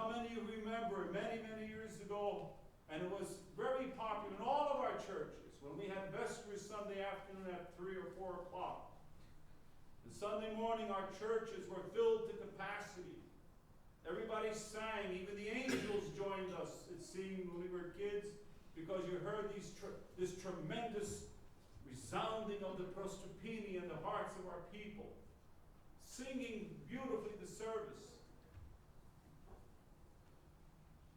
how many of you remember many, many years ago, and it was very popular in all of our churches, when we had Vespers Sunday afternoon at 3 or 4 o'clock. And Sunday morning, our churches were filled to capacity. Everybody sang. Even the angels joined us, it seemed, when we were kids, because you heard this tremendous resounding of the prostropini in the hearts of our people, singing beautifully the service.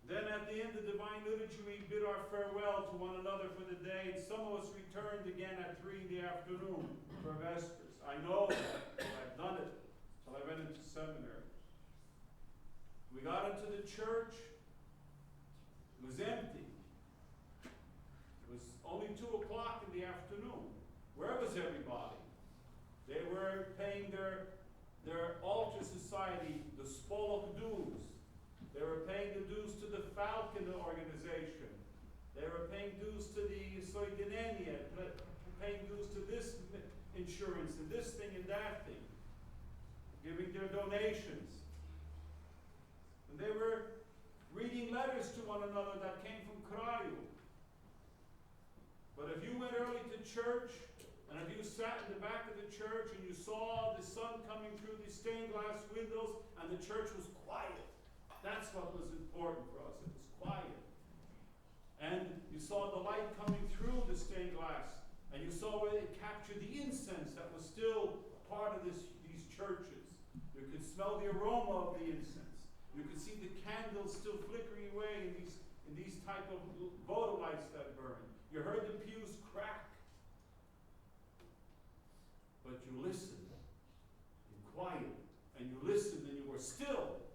Then at the end of Divine Liturgy, we bid our farewell to one another for the day, and some of us returned again at 3 in the afternoon for Vespers. I know that. I've done it until I went into seminary. We got into the church. It was empty. It was only 2 o'clock in the afternoon. Where was everybody? They were paying their altar society, the Spolok dues. They were paying the dues to the Falcon organization. They were paying dues to the Soidinenia, paying dues to this insurance and this thing and that thing, giving their donations. And they were reading letters to one another that came from Krayu. But if you went early to church, and if you sat in the back of the church and you saw the sun coming through the stained glass windows and the church was quiet, that's what was important for us. It was quiet. And you saw the light coming through the stained glass, and you saw where it captured the incense that was still part of these churches. You could smell the aroma of the incense. You could see the candles still flickering away in these type of votive lights that burn. You heard the pews crack. But you listened in quiet, and you listened and you were still.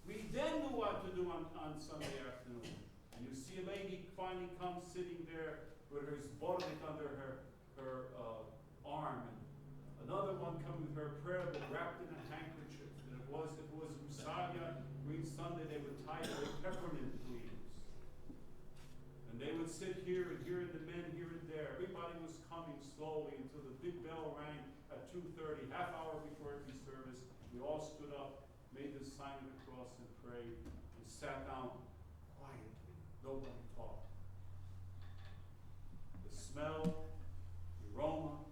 We then knew what to do on Sunday afternoon. And you see a lady finally come sitting there with her zbornik under her arm, and another one coming with her prayer book wrapped in a handkerchief. And if it was Messiah, Green Sunday, they would tie it with peppermint leaves. And they would sit here and hear the men here and there. Everybody was coming slowly until the big bell rang at 2:30, half hour before every service. We all stood up, made the sign of the cross and prayed, and sat down quietly. Nobody talked. The smell, the aroma,